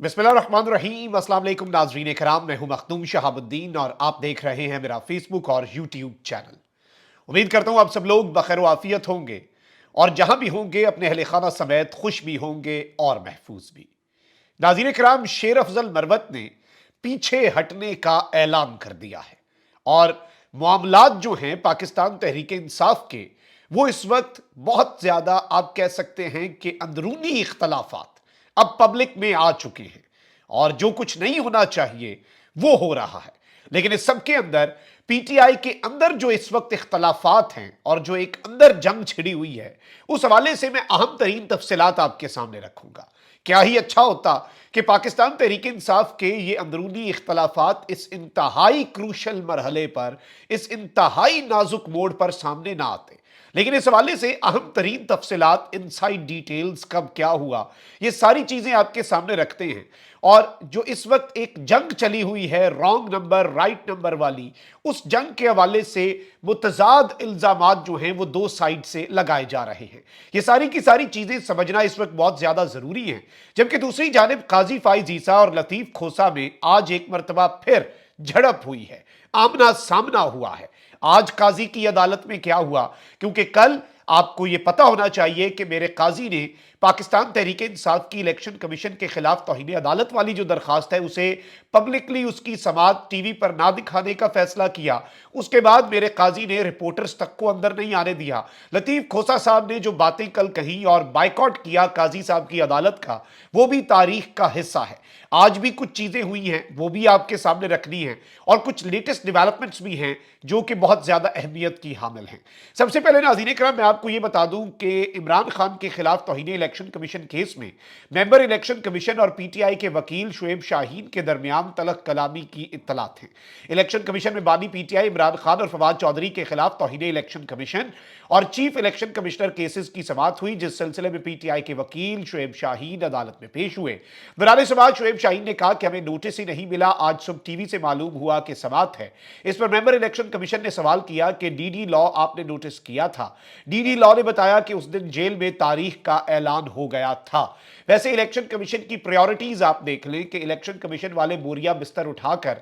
बिस्मिल्लाहिर्रहमानिर्रहीम। अस्सलाम वालेकुम नाज़रीन कराम, मैं हूं मखदूम शहाबुद्दीन और आप देख रहे हैं मेरा फेसबुक और यूट्यूब चैनल। उम्मीद करता हूं आप सब लोग बखैर आफियत होंगे और जहां भी होंगे अपने अहले खाना समेत खुश भी होंगे और महफूज भी। नाज़रीन कराम, शेर अफजल मरवत ने पीछे हटने का ऐलान कर दिया है और मामलात जो हैं पाकिस्तान तहरीक इंसाफ के, वो इस वक्त बहुत ज्यादा आप कह सकते हैं कि अंदरूनी इख्तलाफात अब पब्लिक में आ चुके हैं और जो कुछ नहीं होना चाहिए वो हो रहा है। लेकिन इस सब के अंदर पीटीआई के अंदर जो इस वक्त इख्तलाफात हैं और जो एक अंदर जंग छिड़ी हुई है, उस हवाले से मैं अहम तरीन तफसीलात आपके सामने रखूंगा। क्या ही अच्छा होता कि पाकिस्तान तहरीक इंसाफ के ये अंदरूनी इख्तलाफात इस इंतहाई क्रूशल मरहले पर, इस इंतहाई नाजुक मोड़ पर सामने ना आते। लेकिन इस हवाले से अहम तरीन तफसीलात, इनसाइड डिटेल्स, कब क्या हुआ, ये सारी चीजें आपके सामने रखते हैं। और जो इस वक्त एक जंग चली हुई है रॉन्ग नंबर राइट नंबर वाली, उस जंग के हवाले से मुतजाद इल्जामात जो हैं वो दो साइड से लगाए जा रहे हैं। ये सारी की सारी चीजें समझना इस वक्त बहुत ज्यादा जरूरी है। जबकि दूसरी जानिब काजी फाइज ईसा और लतीफ खोसा में आज एक मरतबा फिर झड़प हुई है, आमना सामना हुआ है। आज काजी की अदालत में क्या हुआ, क्योंकि कल आपको यह पता होना चाहिए कि मेरे काजी ने पाकिस्तान तहरीक इंसाफ की इलेक्शन कमीशन के खिलाफ तौहीन अदालत वाली जो दरखास्त है उसे पब्लिकली उसकी समाअत टीवी पर ना दिखाने का फैसला किया। उसके बाद मेरे काजी ने रिपोर्टर्स तक को अंदर नहीं आने दिया। लतीफ खोसा साहब ने जो बातें कल कही और बाइकआउट किया काजी साहब की अदालत का, वो भी तारीख का हिस्सा है। आज भी कुछ चीजें हुई हैं वो भी आपके सामने रखनी है और कुछ लेटेस्ट डेवलपमेंट्स भी हैं जो कि बहुत ज्यादा अहमियत की हामिल हैं। सबसे पहले नाज़रीन करम, मैं आपको ये बता दूं कि इमरान खान के खिलाफ तौहीन इलेक्शन कमीशन केस में मेंबर इलेक्शन कमीशन और पीटीआई के वकील शुएब शाहीन के दरमियान तलक कलामी की इत्तलात हैं। इलेक्शन कमीशन में बानी पीटीआई इमरान खान और फवाद चौधरी के खिलाफ तौहीन इलेक्शन कमीशन और चीफ इलेक्शन कमिश्नर केसेस की समाअत हुई, जिस सिलसिले में पीटीआई के वकील शुएब शाहीन अदालत में पेश हुए। दौरान समाअत शुएब शाहीन ने कहा कि हमें नोटिस ही नहीं मिला, आज सुबह टीवी से मालूम हुआ कि समाअत है। इस पर मेंबर इलेक्शन कमीशन ने सवाल किया कि डीडी लॉ आपने नोटिस किया था। डीडी लॉ ने बताया कि उस दिन जेल में तारीख का ऐलान हो गया था। वैसे इलेक्शन कमीशन की प्रायोरिटीज आप देख लें कि इलेक्शन कमीशन वाले बोरिया बिस्तर उठाकर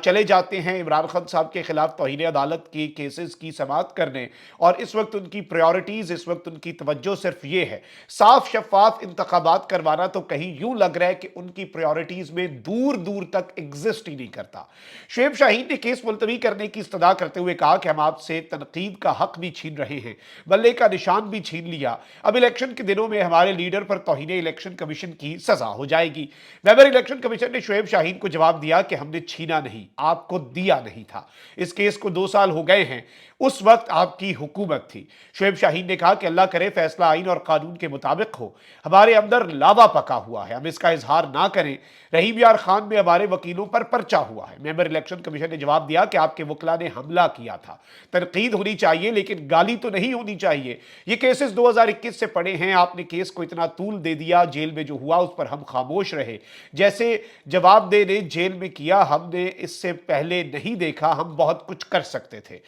चले जाते हैं इमरान खान साहब के खिलाफ तौहीन अदालत की केसेस की समाअत करने, और इस वक्त उनकी प्रायोरिटीज, इस वक्त उनकी तवज्जो सिर्फ ये है साफ शफाफ इंतखाबात करवाना। तो कहीं यूं लग रहा है कि उनकी प्रायोरिटीज में दूर दूर तक एग्जिस्ट ही नहीं करता। शुएब शाहीन ने केस मुलतवी करने की इस्तदा करते हुए कहा कि हम आपसे तनकीद का हक भी छीन रहे हैं, बल्ले का निशान भी छीन लिया। अब इलेक्शन के दिनों में हमारे लीडर पर तौहीन इलेक्शन कमीशन की सजा हो जाएगी। मेंबर इलेक्शन कमीशन ने शुएब शाहीन को जवाब दिया कि हमने छीना नहीं, आपको दिया नहीं था। इस केस को 2 साल हो गए हैं, उस वक्त आपकी हुकूमत थी। शुएब शाहीन ने कहा कि अल्लाह करे फैसला आइन और कानून के मुताबिक हो। हमारे अंदर लावा पका हुआ है, हम इसका इजहार ना करें। रहीम यार खान में हमारे वकीलों पर पर्चा हुआ है। मेंबर इलेक्शन कमीशन ने जवाब दिया कि आपके वकला ने हमला किया था। तनकीद होनी चाहिए लेकिन गाली तो नहीं होनी चाहिए। ये केसेस 2021 से पड़े हैं, आपने केस को इतना तूल दे दिया, जेल में जो हुआ उस पर हम खामोश रहे। जैसे जवाबदेह ने जेल में किया, हमने इससे पहले नहीं देखा, हम बहुत कुछ कर सकते थे।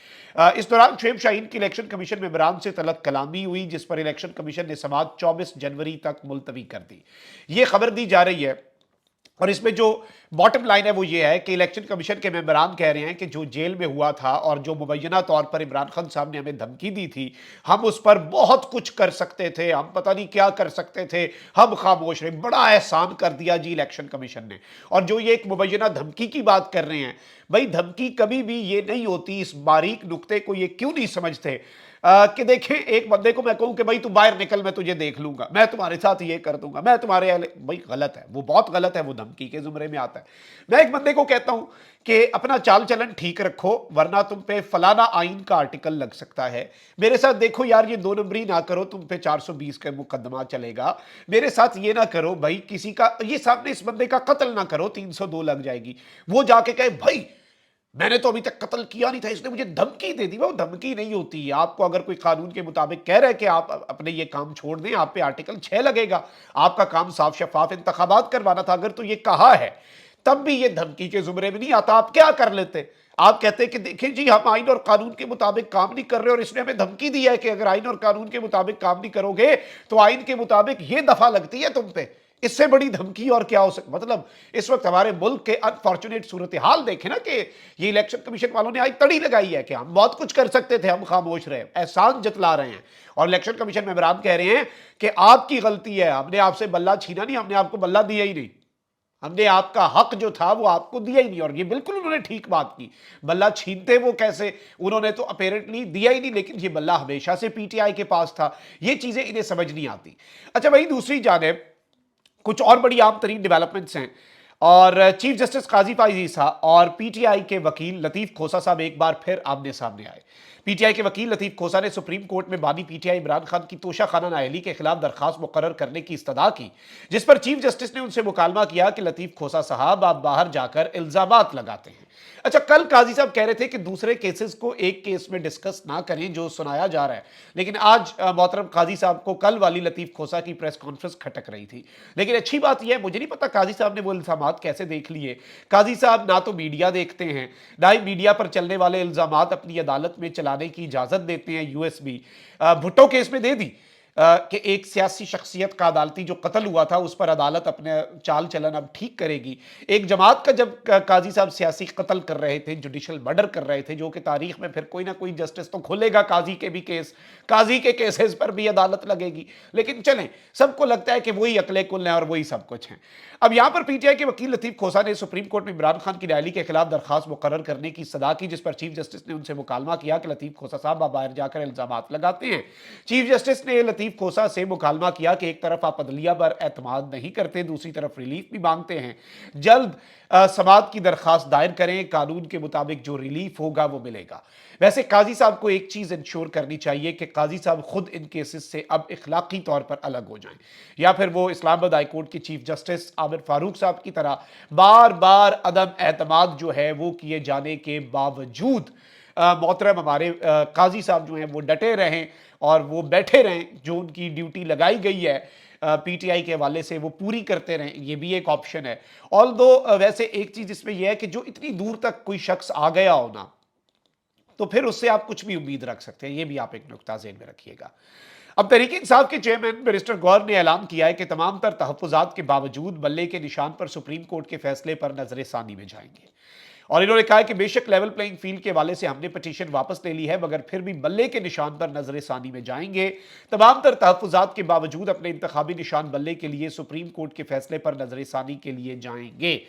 इस दौरान शुएब शाहीन की इलेक्शन कमीशन मेंबरान से तलक कलामी हुई, जिस पर इलेक्शन कमीशन ने समाअत 24 जनवरी तक मुलतवी कर दी। ये खबर दी जा रही है और इसमें जो बॉटम लाइन है वो ये है कि इलेक्शन कमीशन के मेंबरान कह रहे हैं कि जो जेल में हुआ था और जो मुबैना तौर पर इमरान खान साहब ने हमें धमकी दी थी, हम उस पर बहुत कुछ कर सकते थे, हम पता नहीं क्या कर सकते थे, हम खामोश रहे। बड़ा एहसान कर दिया जी इलेक्शन कमीशन ने। और जो ये एक मुबैना धमकी की बात कर रहे हैं, भाई धमकी कभी भी ये नहीं होती। इस बारीक नुक्ते को ये क्यों नहीं समझते कि देखें, एक बंदे को मैं कहूं कि भाई तू बाहर निकल, मैं तुझे देख लूंगा, मैं तुम्हारे साथ ये कर दूंगा, मैं तुम्हारे भाई गलत है, वो बहुत गलत है, वो धमकी के जुमरे में आता है। मैं एक बंदे को कहता हूं कि अपना चाल चलन ठीक रखो वरना तुम पे फलाना आइन का आर्टिकल लग सकता है। मेरे साथ देखो यार ये 2 नंबरी ना करो, तुम पे 420 का मुकदमा चलेगा। मेरे साथ ये ना करो भाई, किसी का ये सामने इस बंदे का कत्ल ना करो, 302 लग जाएगी। वो जाके कहे भाई मैंने तो अभी तक कत्ल किया नहीं था, इसने मुझे धमकी दे दी। वो धमकी नहीं होती है। आपको अगर कोई कानून के मुताबिक कह रहा है कि आप अपने ये काम छोड़ दें, आप पे आर्टिकल 6 लगेगा। आपका काम साफ शफाफ इंतखाबात करवाना था, अगर तो ये कहा है तब भी ये धमकी के जुमरे में नहीं आता। आप क्या कर लेते? आप कहते कि देखें जी हम आइन और कानून के मुताबिक काम नहीं कर रहे और इसने हमें धमकी दी है कि अगर आइन और कानून के मुताबिक काम नहीं करोगे तो आइन के मुताबिक ये दफा लगती है तुम पे। इससे बड़ी धमकी और क्या हो सकती, मतलब इस वक्त हमारे मुल्क के अनफॉर्चुनेट सूरत हाल देखें ना, कि ये इलेक्शन कमीशन वालों ने आज तड़ी लगाई है कि हम बहुत कुछ कर सकते थे, हम खामोश रहे, एहसान जतला रहे हैं। और इलेक्शन कमीशन मेंबरान कह रहे हैं कि आपकी गलती है, हमने आपसे बल्ला छीना नहीं, हमने आपको बल्ला दिया ही नहीं, हमने आपका हक जो था वो आपको दिया ही नहीं। और ये बिल्कुल उन्होंने ठीक बात की, बल्ला छीनते वो कैसे, उन्होंने तो अपेरेंटली दिया ही नहीं, लेकिन ये बल्ला हमेशा से पीटीआई के पास था। ये चीजें इन्हें समझ नहीं आती। अच्छा भाई, दूसरी जानिब कुछ और बड़ी आम तरीन डेवलपमेंट्स हैं, और चीफ जस्टिस काजी फाइज ईसा और पीटीआई के वकील लतीफ खोसा साहब एक बार फिर आमने सामने आए। पीटीआई के वकील लतीफ खोसा ने सुप्रीम कोर्ट में बानी पीटीआई इमरान खान की तोशा खाना नाअहली के खिलाफ दरखास्त मुकर्रर करने की इस्तदा की, जिस पर चीफ जस्टिस ने उनसे मुकालमा किया कि लतीफ खोसा साहब, आप बाहर जाकर इल्जामात लगाते हैं। अच्छा, कल काजी साहब कह रहे थे कि दूसरे केसेस को एक केस में डिस्कस ना करें जो सुनाया जा रहा है, लेकिन आज मोहतरम काजी साहब को कल वाली लतीफ खोसा की प्रेस कॉन्फ्रेंस खटक रही थी। लेकिन अच्छी बात यह है, मुझे नहीं पता काजी साहब ने वो इल्जामात कैसे देख लिए। काजी साहब ना तो मीडिया देखते हैं, ना ही मीडिया पर चलने वाले इल्जामात अपनी अदालत में चलाने की इजाजत देते हैं। यूएसबी भुट्टो केस में दे दी कि एक सियासी शख्सियत का अदालती जो कत्ल हुआ था उस पर अदालत अपने चाल चलन अब ठीक करेगी। एक जमात का जब काजी साहब सियासी कत्ल कर रहे थे, जुडिशल मर्डर कर रहे थे, जो कि तारीख में फिर कोई ना कोई जस्टिस तो खोलेगा काजी के भी केस, काजी के केसेस पर भी अदालत लगेगी। लेकिन चलें, सबको लगता है कि वही अकले कुल हैं और वही सब कुछ हैं। अब यहां पर पीटीआई के वकील लतीफ खोसा ने सुप्रीम कोर्ट में इमरान खान की नाअहली के खिलाफ दरखास्त मुकर्रर करने की सदा की, जिस पर चीफ जस्टिस ने उनसे मुकालमा किया कि लतीफ खोसा साहब, आप बाहर जाकर इल्जामात लगाते हैं। चीफ जस्टिस ने लतीफ खोसा से मुकालमा किया कि एक तरफ आप अदलिया पर एतमाद नहीं करते, दूसरी तरफ रिलीफ भी मांगते हैं, जल्द समाअत की दरखास्त दायर करें, कानून के मुताबिक जो रिलीफ होगा वो मिलेगा। वैसे काजी साहब को एक चीज इंश्योर करनी चाहिए कि काजी साहब खुद इन केसेस से अब इखलाकी तौर पर अलग हो जाएं, या फिर वो इस्लामाबाद हाई कोर्ट के चीफ जस्टिस आमिर फारूक साहब की तरह बार बार अदम एतमाद जो है वो किए जाने के बावजूद मोहतरम हमारे काजी साहब जो हैं वो डटे रहें और वो बैठे रहें, जो उनकी ड्यूटी लगाई गई है पीटीआई के हवाले से वो पूरी करते रहें। ये भी एक ऑप्शन है। ऑल्दो वैसे एक चीज इसमें यह है कि जो इतनी दूर तक कोई शख्स आ गया हो ना, तो फिर उससे आप कुछ भी उम्मीद रख सकते हैं। ये भी आप एक नुक्ता ज़हन में रखिएगा। अब तहरीक इंसाफ के चेयरमैन बैरिस्टर गौर ने ऐलान किया है कि तमाम तर तहफ़्फ़ुज़ात के बावजूद बल्ले के निशान पर सुप्रीम कोर्ट के फैसले पर नजर सानी में जाएंगे। और इन्होंने कहा कि बेशक लेवल प्लेइंग फील्ड के हवाले से हमने पटिशन वापस ले ली है, मगर फिर भी बल्ले के निशान पर नजर सानी में जाएंगे। तमाम तर तहफ़्फ़ुज़ात के बावजूद अपने इंतखाबी निशान बल्ले के लिए सुप्रीम कोर्ट के फैसले पर नजर सानी के लिए जाएंगे।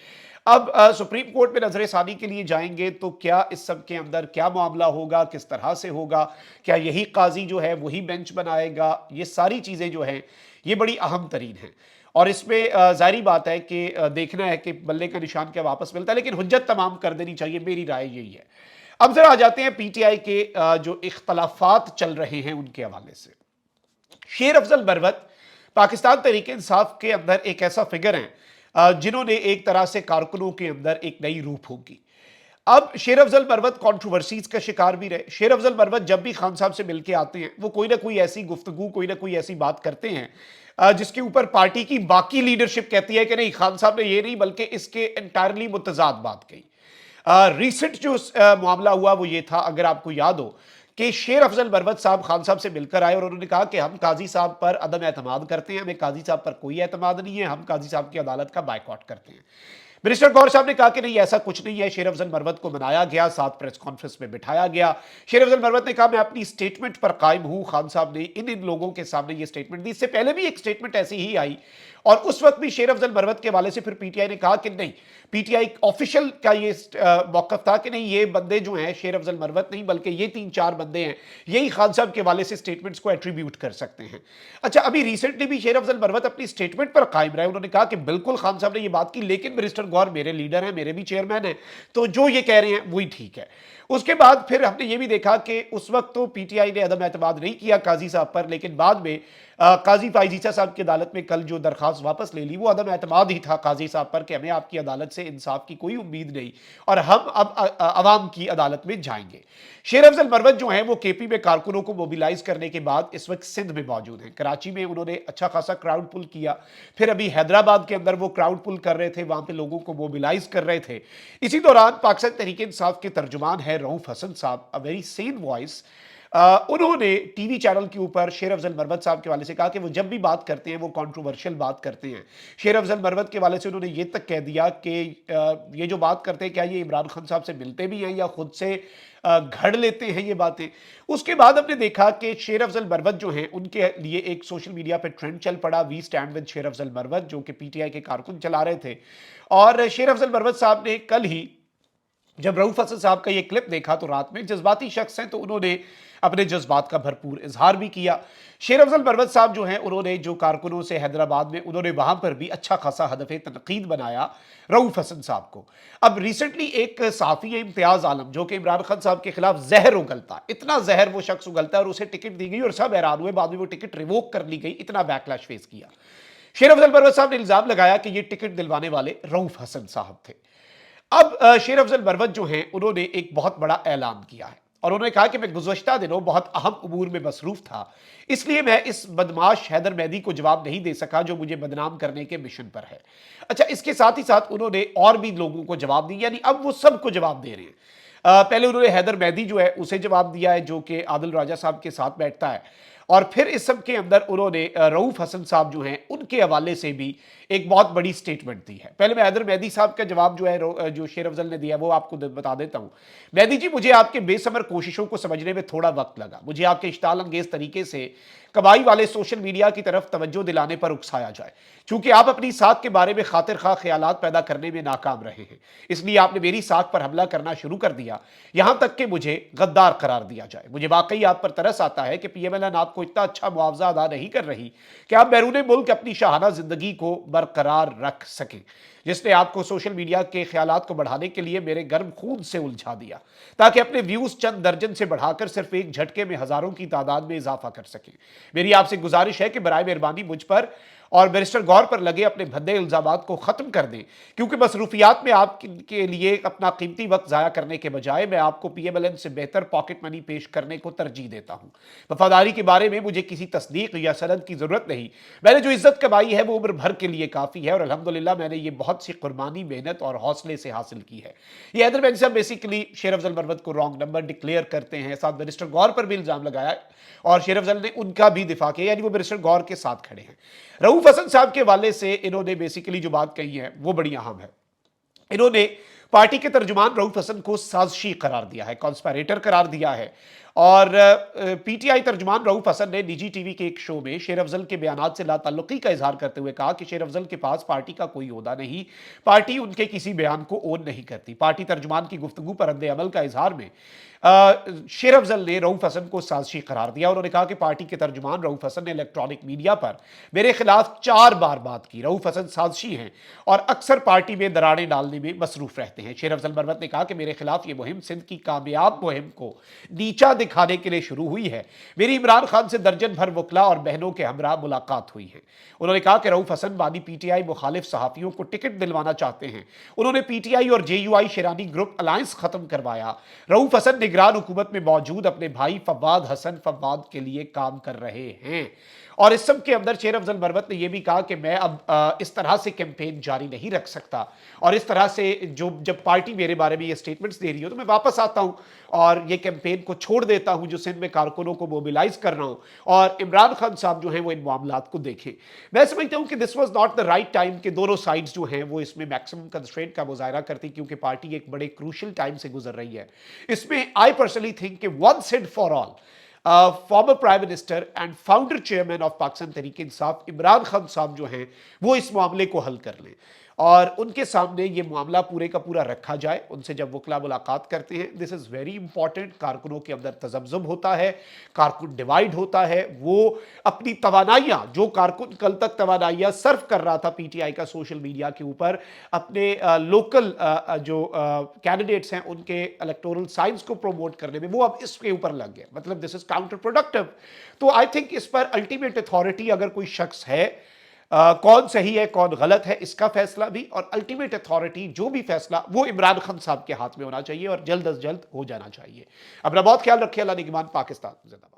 अब सुप्रीम कोर्ट में नजर सानी के लिए जाएंगे तो क्या इस सब के अंदर क्या मामला होगा, किस तरह से होगा, क्या यही काजी जो है वही बेंच बनाएगा, ये सारी चीज़ें जो हैं ये बड़ी अहम तरीन हैं। और इसमें जाहिर बात है कि देखना है कि बल्ले का निशान क्या वापस मिलता है, लेकिन हुज्जत तमाम कर देनी चाहिए, मेरी राय यही है। अब जरा आ जाते हैं पीटीआई के जो इख्तलाफात चल रहे हैं उनके हवाले से। शेर अफजल मरवत पाकिस्तान तहरीक इंसाफ के अंदर एक ऐसा फिगर है जिन्होंने एक तरह से कारकुनों के अंदर एक नई रूह फूंकी। अब शेर अफजल मरवत कंट्रोवर्सीज का शिकार भी रहे। शेर अफजल मरवत जब भी खान साहब से मिलके आते हैं वो कोई ना कोई ऐसी गुफ्तगू, कोई ना कोई ऐसी बात करते हैं जिसके ऊपर पार्टी की बाकी लीडरशिप कहती है कि नहीं, खान साहब ने ये नहीं बल्कि इसके एंटायरली मुतजाद बात कही। रिसेंट जो मामला हुआ वो ये था, अगर आपको याद हो, कि शेर अफजल मरवत साहब खान साहब से मिलकर आए और उन्होंने कहा कि हम काजी साहब पर अदम एतमाद करते हैं, हमें काजी साहब पर कोई एतमाद नहीं है, हम काजी साहब की अदालत का बायकॉट करते हैं। मिनिस्टर गौर साहब ने कहा कि नहीं, ऐसा कुछ नहीं है। शेर अफजल मरवत को मनाया गया, साथ प्रेस कॉन्फ्रेंस में बिठाया गया। शेर अफजल मरवत ने कहा मैं अपनी स्टेटमेंट पर कायम हूं। खान साहब ने इन लोगों के सामने ये स्टेटमेंट दी। इससे पहले भी एक स्टेटमेंट ऐसी ही आई और उस वक्त भी शेर अफजल मरवत के हवाले से फिर पीटीआई ने कहा कि नहीं, पीटीआई ऑफिशियल का ये मौकफ था कि नहीं, ये बंदे जो हैं शेर अफजल मरवत नहीं बल्कि ये 3-4 बंदे हैं, यही खान साहब के हवाले से स्टेटमेंट्स को एट्रीब्यूट कर सकते हैं। अच्छा, अभी रिसेंटली भी शेर अफजल मरवत अपनी स्टेटमेंट पर कायम रहे। उन्होंने कहा कि बिल्कुल खान साहब ने ये बात की, लेकिन बैरिस्टर गौर मेरे लीडर हैं, मेरे भी चेयरमैन हैं, तो जो ये कह रहे हैं वही ठीक है। उसके बाद फिर हमने ये भी देखा कि उस वक्त तो पीटीआई ने अदम एतमाद नहीं किया काजी साहब पर, लेकिन बाद में काजी फाइज ईसा साहब की अदालत में कल जो दरखास्त वापस ले ली वो अदम एतमाद ही था काजी साहब पर कि हमें आपकी अदालत से इंसाफ की कोई उम्मीद नहीं और हम अब अवाम की अदालत में जाएंगे। शेर अफजल मरवत जो हैं वो केपी में कारकुनों को मोबिलाइज करने के बाद इस वक्त सिंध में मौजूद हैं। कराची में उन्होंने अच्छा खासा क्राउड पुल किया, फिर अभी हैदराबाद के अंदर वो क्राउड पुल कर रहे थे, वहां पे लोगों को मोबिलाइज कर रहे थे। इसी दौरान पाकिस्तान तहरीक इंसाफ के तर्जुमान है रऊफ हसन साहब, अ वेरी सेन वॉइस, उन्होंने टीवी चैनल के ऊपर शेर अफजल मरवत साहब के वाले से कहा कि वो जब भी बात करते हैं वो कंट्रोवर्शियल बात करते हैं। शेर अफजल मरवत के वाले से उन्होंने ये तक कह दिया कि ये जो बात करते हैं क्या ये इमरान खान साहब से मिलते भी हैं या खुद से घड़ लेते हैं ये बातें। उसके बाद हमने देखा कि शेर अफजल मरवत जो हैं उनके लिए एक सोशल मीडिया पे ट्रेंड चल पड़ा, वी स्टैंड विद शेर अफजल मरवत, जो कि पीटीआई के कारकुन चला रहे थे। और शेर अफजल मरवत साहब ने कल ही जब रऊफ हसन साहब का ये क्लिप देखा तो रात में, जज्बाती शख्स हैं तो उन्होंने अपने जज्बात का भरपूर इजहार भी किया। शेर अफजल मरवत साहब जो हैं उन्होंने जो कारकुनों से हैदराबाद में उन्होंने वहां पर भी अच्छा खासा हदफ तनकीद बनाया रऊफ हसन साहब को। अब रिसेंटली एक सहाफ़ी है इम्तियाज आलम, जो कि इमरान खान साहब के खिलाफ जहर उगलता, इतना जहर वो शख्स उगलता है, और उसे टिकट दी गई और सब हैरान हुए, बाद में वो टिकट रिवोक कर ली गई, इतना बैकलैश फेस किया। शेर अफजल मरवत साहब ने इल्जाम लगाया कि ये टिकट दिलवाने वाले रऊफ हसन साहब थे। अब शेर अफजल मरवत जो हैं उन्होंने एक बहुत बड़ा ऐलान किया है और उन्होंने कहा कि मैं गुज़श्ता दिनों बहुत अहम उमूर में मसरूफ था, इसलिए मैं इस बदमाश हैदर मेहदी को जवाब नहीं दे सका जो मुझे बदनाम करने के मिशन पर है। अच्छा, इसके साथ ही साथ उन्होंने और भी लोगों को जवाब दिया, यानी अब वो सबको जवाब दे रहे हैं। पहले उन्होंने हैदर मेहदी जो है उसे जवाब दिया है, जो कि आदिल राजा साहब के साथ बैठता है, और फिर इस सब के अंदर उन्होंने रऊफ हसन साहब जो हैं उनके हवाले से भी एक बहुत बड़ी स्टेटमेंट दी है। पहले मैं हैदर मेहदी साहब का जवाब जो है जो शेर अफजल ने दिया वो आपको बता देता हूं। मेहदी जी, मुझे आपके बेसमर कोशिशों को समझने में थोड़ा वक्त लगा। मुझे आपके इश्ताल अंगेज तरीके से कबाई वाले सोशल मीडिया की तरफ तवज्जो दिलाने पर उकसाया जाए, चूंकि आप अपनी साख के बारे में खातिर खा ख्यालात पैदा करने में नाकाम रहे हैं, इसलिए आपने मेरी साख पर हमला करना शुरू कर दिया, यहां तक कि मुझे गद्दार करार दिया जाए। मुझे वाकई आप पर तरस आता है कि पीएमएलएन आपको इतना अच्छा मुआवजा अदा नहीं कर रही कि आप बैरून मुल्क अपनी शाहाना जिंदगी को बरकरार रख सकें, जिसने आपको सोशल मीडिया के ख्यालात को बढ़ाने के लिए मेरे गर्म खून से उलझा दिया, ताकि अपने व्यूज चंद दर्जन से बढ़ाकर सिर्फ एक झटके में हजारों की तादाद में इजाफा कर सकें। मेरी आपसे गुजारिश है कि बराए मेहरबानी मुझ पर और बैरिस्टर गौर पर लगे अपने भद्दे इल्जामात को खत्म कर दें, क्योंकि मसरूफियात में आपके लिए अपना कीमती वक्त ज़ाया करने के बजाय मैं आपको पीएमएलएन से बेहतर पॉकेट मनी पेश करने को तरजीह देता हूं। वफादारी के बारे में मुझे किसी तस्दीक या सनद की जरूरत नहीं। मैंने जो इज्जत कमाई है वो उम्र भर के लिए काफ़ी है, और अल्हम्दुलिल्लाह मैंने ये बहुत सी कुर्बानी, मेहनत और हौसले से हासिल की है। ये हैदर मेहदी साहब बेसिकली शेर अफजल मरवत को रॉन्ग नंबर डिक्लेयर करते हैं, साथ बैरिस्टर गौर पर भी इल्ज़ाम लगाया और शेर अफजल ने उनका भी दिफा किया, यानी वो बैरिस्टर गौर के साथ खड़े हैं। रऊफ हसन साहब के वाले से इन्होंने बेसिकली जो बात कही है वो बड़ी अहम है। इन्होंने पार्टी के तर्जुमान रऊफ हसन को साजिशी करार दिया है, कॉन्स्पिरेटर करार दिया है, और पीटीआई तर्जुमान रऊफ हसन ने निजी टीवी के एक शो में शेर अफजल के बयानात से लाताल्लुकी का इजहार करते हुए कहा कि शेर अफजल के पास पार्टी का कोई ओहदा नहीं, पार्टी उनके किसी बयान को ओन नहीं करती। पार्टी तर्जुमान की गुफ्तगू पर रद्द अमल का इजहार में शेर अफजल ने रऊफ हसन को साजिशी करार दिया। उन्होंने कहा कि पार्टी के तर्जुमान रऊफ हसन ने इलेक्ट्रॉनिक मीडिया पर मेरे खिलाफ 4 बार बात की। रऊफ हसन साजिशी हैं और अक्सर पार्टी में दरारें डालने में मसरूफ रहते हैं। शेर अफजल मरवत ने कहा कि मेरे खिलाफ ये मुहिम सिंध की कामयाब मुहिम को नीचा दिखाने के लिए शुरू हुई है। मेरी इमरान खान से दर्जन भर वकला और बहनों के हमरा मुलाकात हुई है। उन्होंने कहा कि रऊफ हसन बानी पीटीआई मुखालिफ सहाफियों को टिकट दिलवाना चाहते हैं। उन्होंने पीटीआई और जेयूआई शेरानी ग्रुप अलायंस खत्म करवाया। रऊफ हसन निगरान हुकूमत में मौजूद अपने भाई फवाद हसन फवाद के लिए काम कर रहे हैं। और इस सब के अंदर शेर अफजल मरवत ने यह भी कहा कि मैं अब इस तरह से कैंपेन जारी नहीं रख सकता, और इस तरह से जब पार्टी मेरे बारे में ये स्टेटमेंट्स दे रही हो तो मैं वापस आता हूं और ये कैंपेन को छोड़ देता हूं जो सिंध में कारकुनों को मोबिलाइज कर रहा हूं, और इमरान खान साहब जो हैं वो इन मामलात को देखें। मैं समझता हूं कि this was not the right time कि दोनों साइड्स जो हैं वो इसमें मैक्सिमम कंस्ट्रेंट का मुजाहरा करती, क्योंकि पार्टी एक बड़े क्रूशल टाइम से गुजर रही है। इसमें आई पर्सनली थिंक कि once and for all former prime minister and founder chairman of Pakistan Tehreek Insaf Imran Khan साहब जो हैं वो इस मामले को हल कर लें और उनके सामने ये मामला पूरे का पूरा रखा जाए। उनसे जब वकला मुलाकात करते हैं, दिस इज़ वेरी इंपॉर्टेंट। कारकुनों के अंदर तजब्जुब होता है, कारकुन डिवाइड होता है, वो अपनी तवानाइयाँ, जो कारकुन कल तक तवानाइयाँ सर्व कर रहा था पीटीआई का सोशल मीडिया के ऊपर, अपने लोकल जो कैंडिडेट्स हैं उनके इलेक्टोरल साइंस को प्रोमोट करने में, वो अब इसके ऊपर लग गए। मतलब दिस इज काउंटर प्रोडक्टिव। तो आई थिंक इस पर अल्टीमेट अथॉरिटी अगर कोई शख्स है, कौन सही है कौन गलत है इसका फैसला भी, और अल्टीमेट अथॉरिटी जो भी फैसला वो इमरान खान साहब के हाथ में होना चाहिए और जल्द अज जल्द हो जाना चाहिए। अपना बहुत ख्याल रखिए। अल्लाह निगहबान। पाकिस्तान जिंदाबाद।